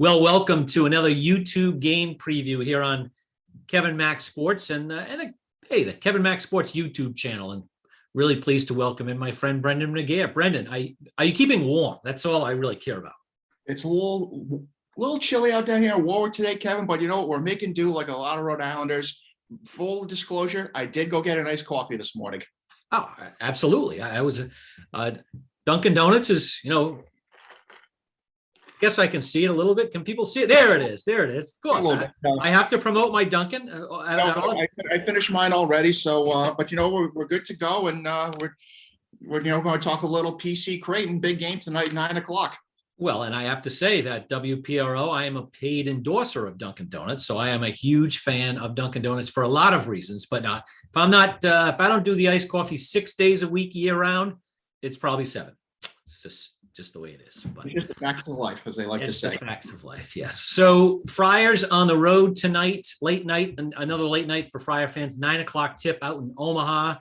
Well, welcome to another YouTube game preview here on KMc Sports the KMc Sports YouTube channel. And really pleased to welcome in my friend Brendan McGair. Brendan, are you keeping warm? That's all I really care about. It's a little chilly out down here in Warwick today, Kevin, but you know what? We're making do like a lot of Rhode Islanders. Full disclosure, I did go get a nice coffee this morning. Oh, absolutely. I was Dunkin' Donuts is, guess I can see it a little bit. Can people see it? There it is. There it is. Of course. I have to promote my Dunkin'. I finished mine already. So, but we're good to go. And we're going to talk a little PC-Creighton big game tonight, 9 o'clock. Well, and I have to say that WPRO, I am a paid endorser of Dunkin' Donuts. So I am a huge fan of Dunkin' Donuts for a lot of reasons. But if I don't do the iced coffee 6 days a week, year round, it's probably 7. It's just the way it is. But it's just the facts of life, as they like to say. The facts of life, yes. So Friars on the road tonight, late night, and another late night for Friar fans, 9 o'clock tip out in Omaha.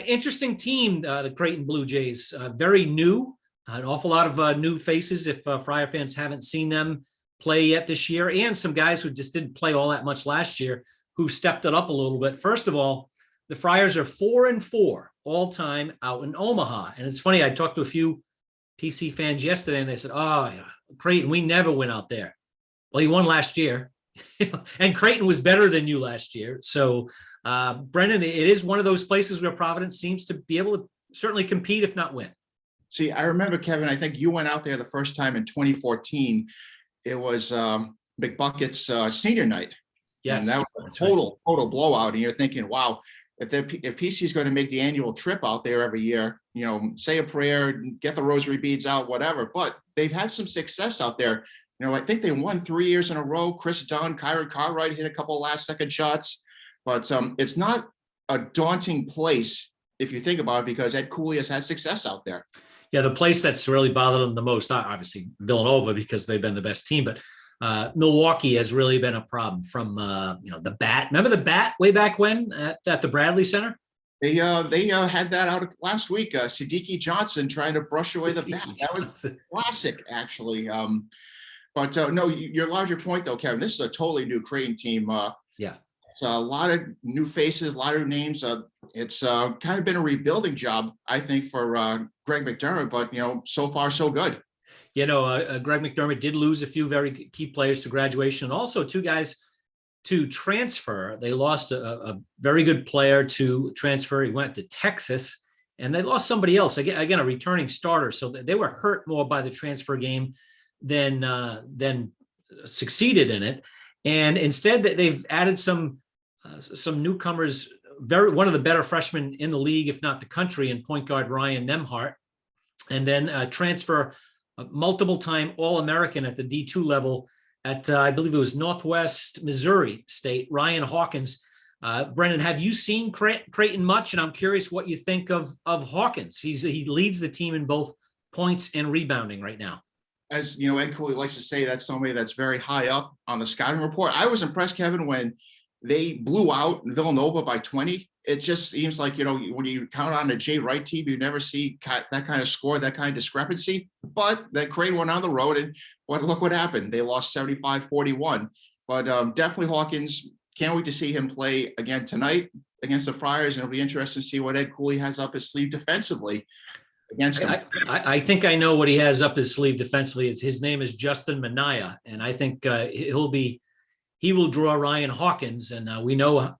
Interesting team, the Creighton Blue Jays, very new. An awful lot of new faces if Friar fans haven't seen them play yet this year, and some guys who just didn't play all that much last year who stepped it up a little bit. First of all, the Friars are 4-4 all time out in Omaha. And it's funny, I talked to a few PC fans yesterday and they said, oh, yeah, Creighton, we never went out there. Well, you won last year. And Creighton was better than you last year. So, Brendan, it is one of those places where Providence seems to be able to certainly compete, if not win. See, I remember, Kevin, I think you went out there the first time in 2014. It was McBucket's senior night. Yes. And that was a total blowout. And you're thinking, wow, if PC is going to make the annual trip out there every year, say a prayer, get the rosary beads out, whatever. But they've had some success out there. I think they won 3 years in a row. Chris Dunn, Kyron Cartwright hit a couple of last-second shots. But it's not a daunting place if you think about it, because Ed Cooley has had success out there. Yeah, the place that's really bothered them the most, obviously Villanova, because they've been the best team, but Milwaukee has really been a problem from, the bat. Remember the bat way back when at the Bradley Center? They had that out last week. Siddiqui Johnson trying to brush away the bat. That was classic, actually. But no, your larger point, though, Kevin, this is a totally new Creighton team. Yeah. It's a lot of new faces, a lot of names. It's kind of been a rebuilding job, I think, for Greg McDermott. But, so far, so good. Greg McDermott did lose a few very key players to graduation, and also 2 guys to transfer. They lost a very good player to transfer. He went to Texas, and they lost somebody else, again a returning starter. So they were hurt more by the transfer game than succeeded in it. And instead, they've added some newcomers. One of the better freshmen in the league, if not the country, in point guard Ryan Nemhart, and then transfer multiple-time All-American at the D2 level at, I believe it was Northwest Missouri State, Ryan Hawkins. Brendan, have you seen Creighton much? And I'm curious what you think of Hawkins. He leads the team in both points and rebounding right now. As Ed Cooley likes to say, that's somebody that's very high up on the scouting report. I was impressed, Kevin, when they blew out Villanova by 20. It just seems like, when you count on a Jay Wright team, you never see that kind of score, that kind of discrepancy. But then Creighton went on the road, and look what happened. They lost 75-41. But definitely Hawkins, can't wait to see him play again tonight against the Friars, and it'll be interesting to see what Ed Cooley has up his sleeve defensively against him. I think I know what he has up his sleeve defensively. His name is Justin Minaya, and I think he will draw Ryan Hawkins, and we know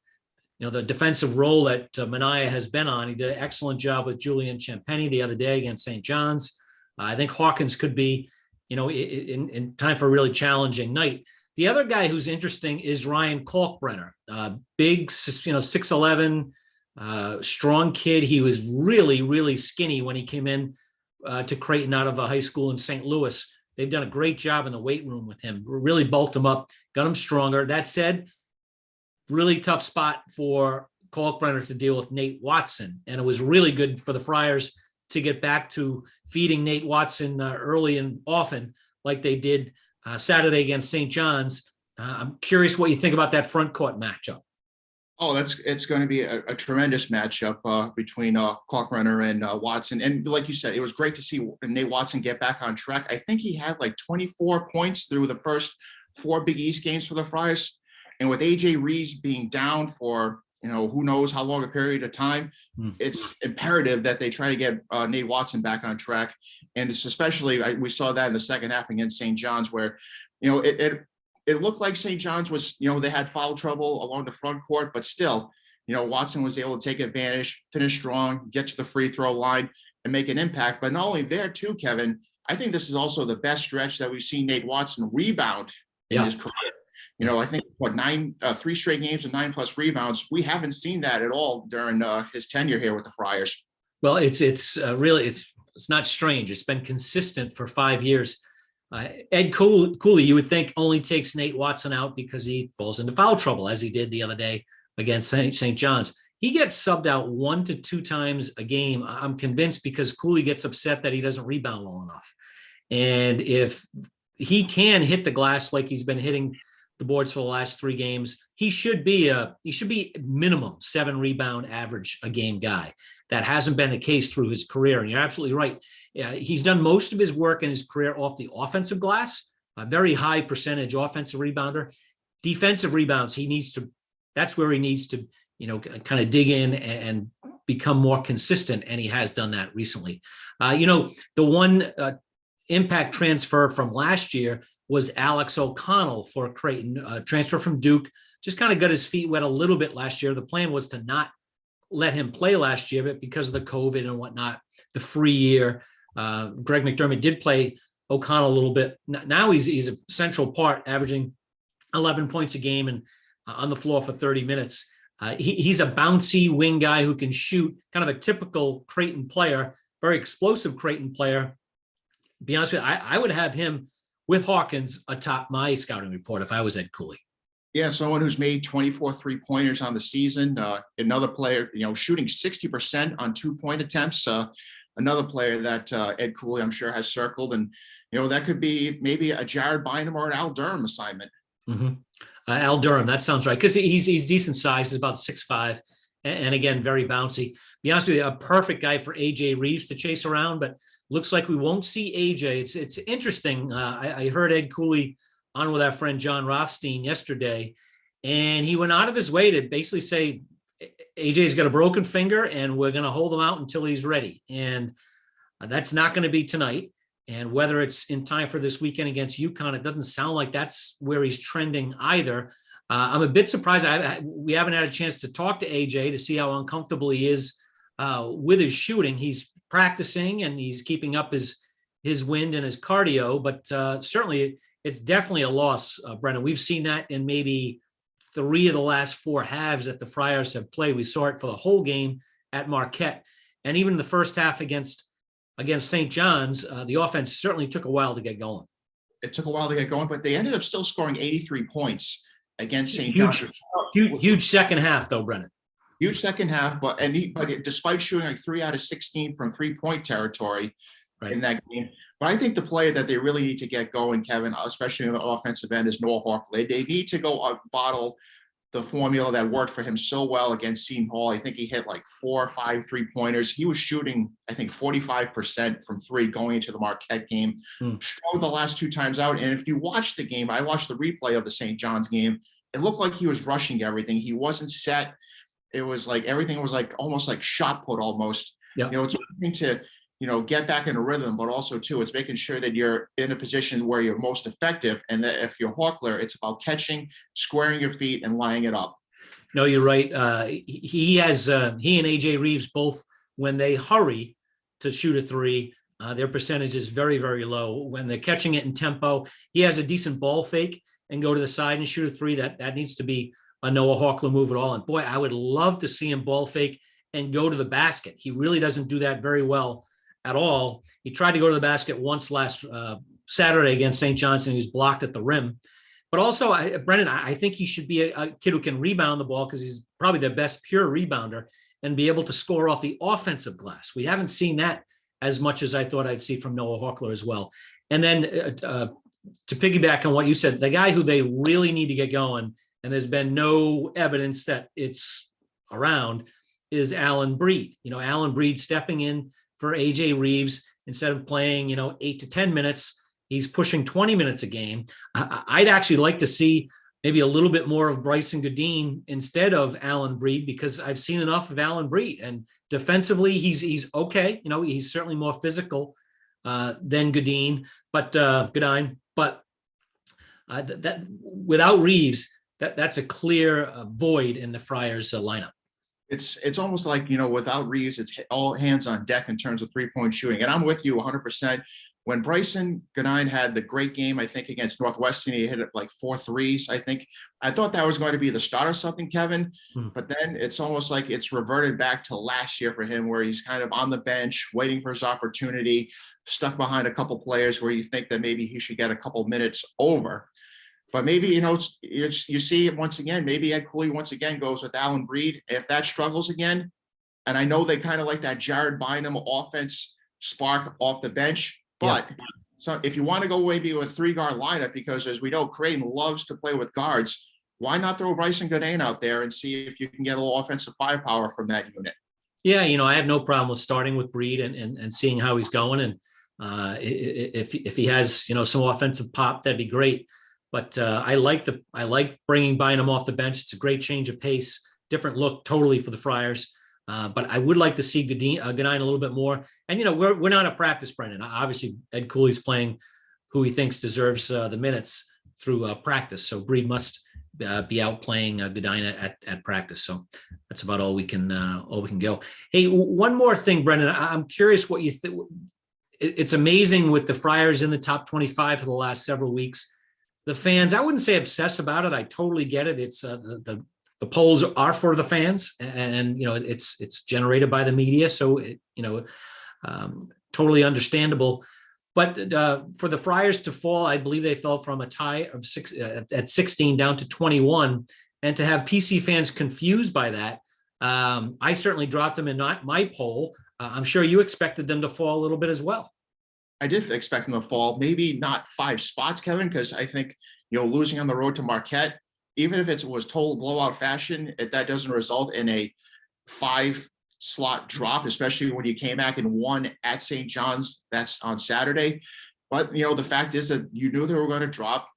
the defensive role that Minaya has been on. He did an excellent job with Julian Champagny the other day against St. John's. I think Hawkins could be, in time for a really challenging night. The other guy who's interesting is Ryan Kalkbrenner, big, 6'11", strong kid. He was really, really skinny when he came in to Creighton out of a high school in St. Louis. They've done a great job in the weight room with him, really bulked him up, got him stronger. That said, really tough spot for Kalkbrenner to deal with Nate Watson. And it was really good for the Friars to get back to feeding Nate Watson early and often like they did Saturday against St. John's. I'm curious what you think about that front court matchup. Oh, it's going to be a tremendous matchup between Kalkbrenner and Watson. And like you said, it was great to see Nate Watson get back on track. I think he had like 24 points through the first 4 Big East games for the Friars. And with AJ Reeves being down for, who knows how long a period of time, it's imperative that they try to get Nate Watson back on track. And it's especially, we saw that in the second half against St. John's where, it looked like St. John's was, they had foul trouble along the front court, but still, Watson was able to take advantage, finish strong, get to the free throw line and make an impact. But not only there too, Kevin, I think this is also the best stretch that we've seen Nate Watson rebound in his career. I think 3 straight games and 9+ rebounds. We haven't seen that at all during his tenure here with the Friars. Well, it's really, it's not strange. It's been consistent for 5 years. Ed Cooley, you would think, only takes Nate Watson out because he falls into foul trouble, as he did the other day against St. John's. He gets subbed out 1 to 2 times a game. I'm convinced because Cooley gets upset that he doesn't rebound well enough. And if he can hit the glass like he's been hitting the boards for the last 3 games, he should be minimum 7 rebound average a game guy. That hasn't been the case through his career. And you're absolutely right. He's done most of his work in his career off the offensive glass, a very high percentage offensive rebounder. Defensive rebounds, that's where he needs to, kind of dig in and become more consistent. And he has done that recently. The one impact transfer from last year was Alex O'Connell for Creighton, transfer from Duke. Just kind of got his feet wet a little bit last year. The plan was to not let him play last year, but because of the COVID and whatnot, the free year, Greg McDermott did play O'Connell a little bit. Now he's a central part, averaging 11 points a game and on the floor for 30 minutes. He's a bouncy wing guy who can shoot, kind of a typical Creighton player, very explosive Creighton player. To be honest with you, I would have him with Hawkins atop my scouting report if I was Ed Cooley. Yeah, someone who's made 24 3-pointers on the season. Another player, shooting 60% on 2-point attempts. Another player that Ed Cooley, I'm sure, has circled. And, that could be maybe a Jared Bynum or an Al Durham assignment. Mm-hmm. Al Durham, that sounds right. Because he's decent size. He's about 6'5", and again, very bouncy. To be honest with you, a perfect guy for AJ Reeves to chase around, but looks like we won't see AJ. It's interesting. I heard Ed Cooley on with our friend John Rothstein yesterday, and he went out of his way to basically say AJ's got a broken finger and we're going to hold him out until he's ready. And that's not going to be tonight. And whether it's in time for this weekend against UConn, it doesn't sound like that's where he's trending either. I'm a bit surprised. We haven't had a chance to talk to AJ to see how uncomfortable he is with his shooting. He's practicing and he's keeping up his wind and his cardio, but certainly it's definitely a loss, Brendan. We've seen that in maybe 3 of the last 4 halves that the Friars have played. We saw it for the whole game at Marquette, and even the first half against St. John's, the offense certainly took a while to get going. It took a while to get going, but they ended up still scoring 83 points against St. John's. Huge second half, though, Brendan. Huge second half, but despite shooting like 3 out of 16 from 3-point territory in that game. But I think the player that they really need to get going, Kevin, especially on the offensive end, is Noah Hawkley. They need to go bottle the formula that worked for him so well against Seton Hall. I think he hit like 4 or 5 3-pointers. He was shooting, I think, 45% from 3 going into the Marquette game. Struggled the last 2 times out. And if you watch the game, I watched the replay of the St. John's game. It looked like he was rushing everything. He wasn't set. It was like everything was like almost like shot put almost. Yeah. It's one thing to get back in a rhythm, but also too, it's making sure that you're in a position where you're most effective. And that if you're Hawkler, it's about catching, squaring your feet, and lining it up. No, you're right. He and AJ Reeves both, when they hurry to shoot a 3, their percentage is very, very low. When they're catching it in tempo, he has a decent ball fake and go to the side and shoot a 3. That needs to be a Noah Hawkler move at all. And boy, I would love to see him ball fake and go to the basket. He really doesn't do that very well at all. He tried to go to the basket once last Saturday against St. John's. He was blocked at the rim. But also, Brendan, I think he should be a kid who can rebound the ball because he's probably the best pure rebounder and be able to score off the offensive glass. We haven't seen that as much as I thought I'd see from Noah Hawkler as well. And then to piggyback on what you said, the guy who they really need to get going, and there's been no evidence that it's around, is Alan Breed. Alan Breed stepping in for AJ Reeves instead of playing, 8 to 10 minutes. He's pushing 20 minutes a game. I'd actually like to see maybe a little bit more of Bryson Godin instead of Alan Breed, because I've seen enough of Alan Breed, and defensively he's okay. He's certainly more physical than Godin, but Godin. But that without Reeves, that's a clear void in the Friars lineup. It's almost like, without Reeves, it's all hands on deck in terms of 3-point shooting. And I'm with you 100%. When Bryson Godin had the great game, I think against Northwestern, he hit it like 4 threes. I thought that was going to be the start of something, Kevin. But then it's almost like it's reverted back to last year for him, where he's kind of on the bench, waiting for his opportunity, stuck behind a couple players where you think that maybe he should get a couple minutes over. But maybe, you see it once again, maybe Ed Cooley once again goes with Alan Breed. If that struggles again, and I know they kind of like that Jared Bynum offense spark off the bench, but so if you want to go maybe with a 3-guard lineup, because as we know, Creighton loves to play with guards, why not throw Bryson Godin out there and see if you can get a little offensive firepower from that unit? Yeah, I have no problem with starting with Breed and seeing how he's going. And if he has, some offensive pop, that'd be great. But I like bringing Bynum off the bench. It's a great change of pace, different look totally for the Friars. But I would like to see Godin a little bit more. And, we're not at practice, Brendan. Obviously, Ed Cooley's playing who he thinks deserves the minutes through practice. So Breed must be out playing Godin at practice. So that's about all we can go. Hey, one more thing, Brendan. I'm curious what you think. It's amazing with the Friars in the top 25 for the last several weeks. The fans, I wouldn't say obsess about it. I totally get it. It's the polls are for the fans, and it's generated by the media, so totally understandable. But for the Friars to fall, I believe they fell from a tie of 6 at 16 down to 21, and to have PC fans confused by that, I certainly dropped them in my poll. I'm sure you expected them to fall a little bit as well. I did expect them to fall, maybe not 5 spots, Kevin, because I think, losing on the road to Marquette, even if it was total blowout fashion, that doesn't result in a 5-slot drop, especially when you came back and won at St. John's. That's on Saturday. But, the fact is that you knew they were going to drop.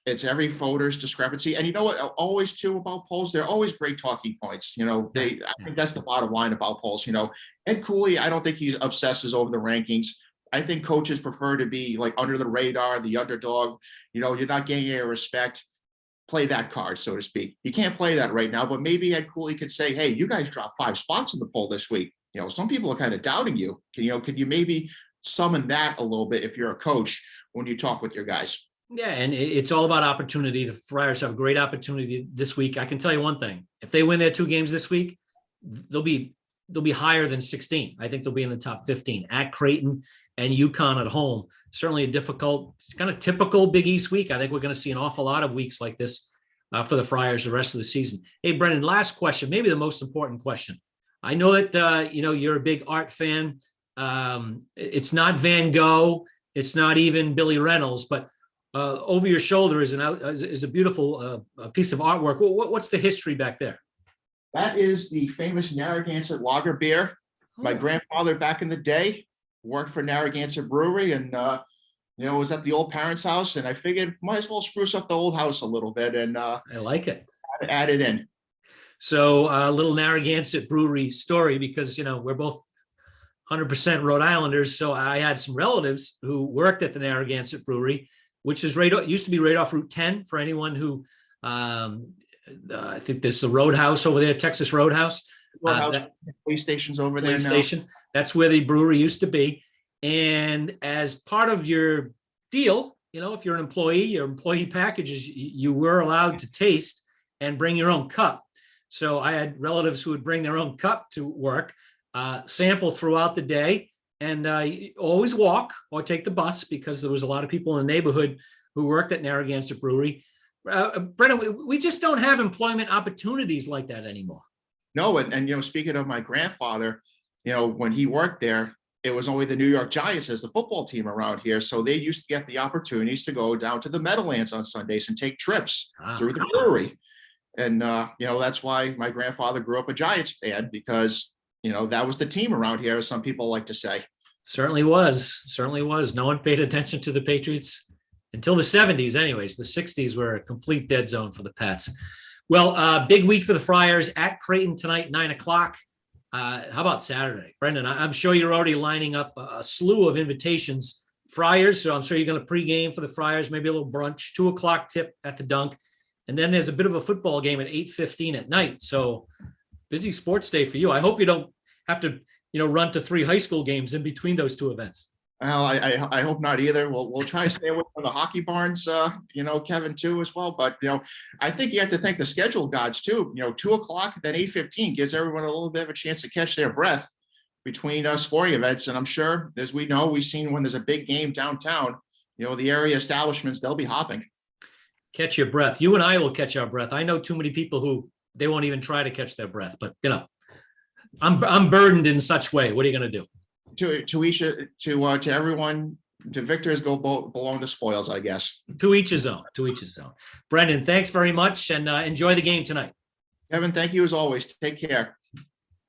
It's every voter's discrepancy. And you know what, always too about polls, they're always great talking points. I think that's the bottom line about polls. Ed Cooley, I don't think he obsesses over the rankings. I think coaches prefer to be like under the radar, the underdog. You're not getting any respect. Play that card, so to speak. You can't play that right now, but maybe Ed Cooley could say, hey, you guys dropped 5 spots in the poll this week. Some people are kind of doubting you. Could you maybe summon that a little bit if you're a coach when you talk with your guys? Yeah, and it's all about opportunity. The Friars have a great opportunity this week. I can tell you one thing. If they win their 2 games this week, they'll be higher than 16. I think they'll be in the top 15 at Creighton and UConn at home. Certainly a difficult, kind of typical Big East week. I think we're going to see an awful lot of weeks like this for the Friars the rest of the season. Hey, Brendan, last question, maybe the most important question. I know that, you're a big art fan. It's not Van Gogh. It's not even Billy Reynolds, but over your shoulder is a beautiful piece of artwork. What's the history back there? That is the famous Narragansett lager beer. My grandfather back in the day worked for Narragansett Brewery, and was at the old parents' house, and I figured might as well spruce up the old house a little bit, and I like it. Add it in. So a little Narragansett Brewery story, because we're both 100% Rhode Islanders. So I had some relatives who worked at the Narragansett Brewery, which is used to be right off Route 10 for anyone who. I think there's the Roadhouse over there, Texas Roadhouse. Police station's over there now. Station. That's where the brewery used to be. And as part of your deal, if you're an employee, your employee packages, you were allowed to taste and bring your own cup. So I had relatives who would bring their own cup to work, sample throughout the day, and always walk or take the bus, because there was a lot of people in the neighborhood who worked at Narragansett Brewery. Brendan, we just don't have employment opportunities like that anymore. No, and speaking of my grandfather, when he worked there, it was only the New York Giants as the football team around here. So they used to get the opportunities to go down to the Meadowlands on Sundays and take trips through the brewery. And, that's why my grandfather grew up a Giants fan, because, that was the team around here, as some people like to say. Certainly was. Certainly was. No one paid attention to the Patriots until the 70s. Anyways, the 60s were a complete dead zone for the Pats. Well, big week for the Friars at Creighton tonight, 9:00. How about Saturday? Brendan, I'm sure you're already lining up a slew of invitations. Friars, so I'm sure you're going to pregame for the Friars, maybe a little brunch, 2:00 tip at the Dunk. And then there's a bit of a football game at 8:15 at night. So busy sports day for you. I hope you don't have to, run to 3 high school games in between those 2 events. Well, I hope not either. We'll try to stay away from the hockey barns, Kevin, too, as well. But, I think you have to thank the schedule gods too. 2:00, then 8:15 gives everyone a little bit of a chance to catch their breath between sporting events. And I'm sure, as we know, we've seen when there's a big game downtown, the area establishments, they'll be hopping. Catch your breath. You and I will catch our breath. I know too many people who they won't even try to catch their breath, but I'm burdened in such way. What are you going to do? To everyone, to victors go belong the spoils, I guess. To each his own. To each his own. Brendan, thanks very much, and enjoy the game tonight. Kevin, thank you as always. Take care.